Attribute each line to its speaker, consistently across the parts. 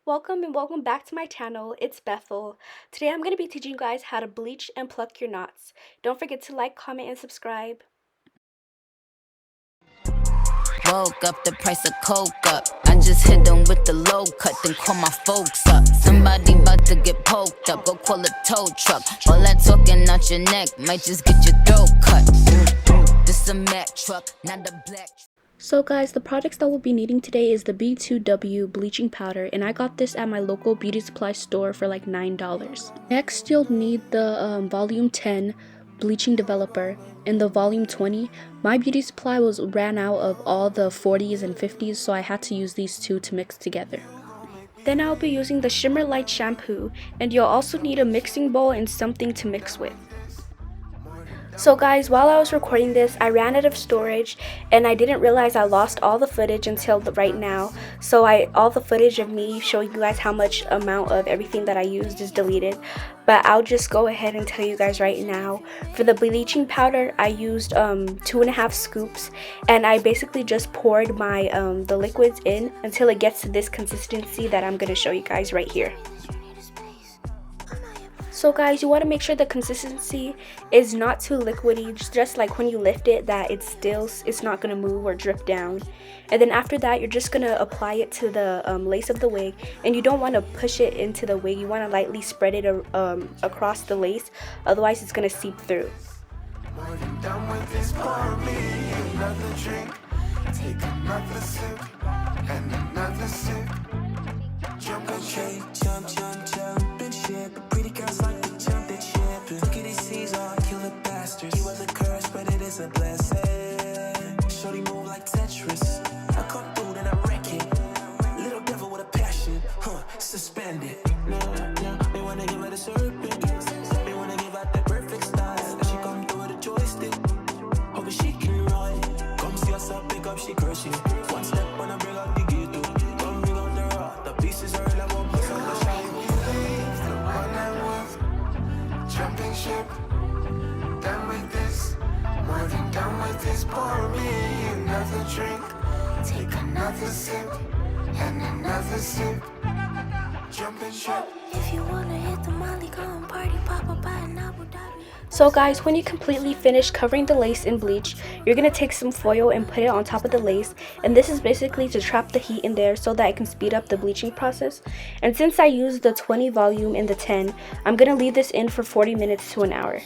Speaker 1: Welcome and welcome back to my channel. It's Bethel. Today I'm going to be teaching you guys how to bleach and pluck your knots. Don't forget to like, comment, and subscribe.
Speaker 2: Woke up, the price of coke up. I just hit them with the low cut, then call my folks up. Somebody about to get poked up, go call a tow truck. All that talking out your neck might just get your throat cut. This a Mack truck, not a black.
Speaker 1: So guys, the products that we'll be needing today is the B2W bleaching powder, and I got this at my local beauty supply store for like $9. Next, you'll need the volume 10 bleaching developer and the volume 20. My beauty supply ran out of all the 40s and 50s, so I had to use these two to mix together. Then I'll be using the Shimmer Light shampoo, and you'll also need a mixing bowl and something to mix with. So guys, while I was recording this, I ran out of storage and I didn't realize I lost all the footage until right now. So all the footage of me showing you guys how much amount of everything that I used is deleted. But I'll just go ahead and tell you guys right now. For the bleaching powder, I used 2.5 scoops, and I basically just poured my the liquids in until it gets to this consistency that I'm going to show you guys right here. So guys, you want to make sure the consistency is not too liquidy, just like when you lift it that it's not going to move or drip down. And then after that, you're just going to apply it to the lace of the wig, and you don't want to push it into the wig. You want to lightly spread it across the lace, otherwise it's going to seep through.
Speaker 3: Suspended. They wanna give her the serpent. They wanna give out the perfect style. She come through with a joystick. Hope she can run. Come see us up, pick up, she crushing. One step when I bring out the gate. Don't bring out the rock. The pieces are like one piece of the shine. The one I was jumping ship. Done with this. More than done with this. Pour me another drink. Take another sip. And another sip.
Speaker 1: So guys, when you completely finish covering the lace in bleach, you're going to take some foil and put it on top of the lace, and this is basically to trap the heat in there so that it can speed up the bleaching process. And since I used the 20 volume and the 10, I'm going to leave this in for 40 minutes to an hour.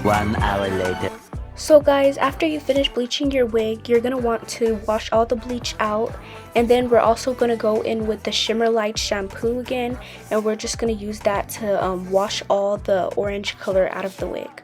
Speaker 4: One hour later.
Speaker 1: So guys, after you finish bleaching your wig, you're going to want to wash all the bleach out, and then we're also going to go in with the Shimmer Light shampoo again, and we're just going to use that to wash all the orange color out of the wig.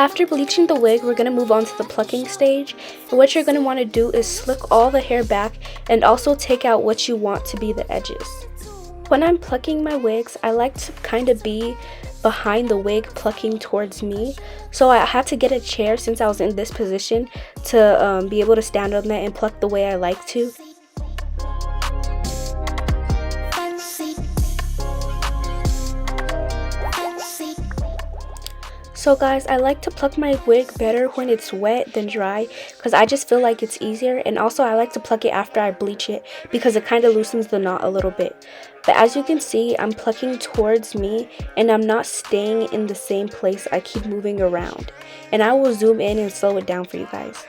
Speaker 1: After bleaching the wig, we're going to move on to the plucking stage. And what you're going to want to do is slick all the hair back and also take out what you want to be the edges. When I'm plucking my wigs, I like to kind of be behind the wig plucking towards me. So I had to get a chair since I was in this position to be able to stand on that and pluck the way I like to. So guys, I like to pluck my wig better when it's wet than dry because I just feel like it's easier, and also I like to pluck it after I bleach it because it kind of loosens the knot a little bit. But as you can see, I'm plucking towards me and I'm not staying in the same place. I keep moving around, and I will zoom in and slow it down for you guys.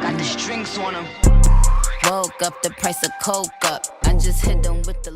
Speaker 2: Got the strings on them. Woke up, the price of coke up. I just hit them with the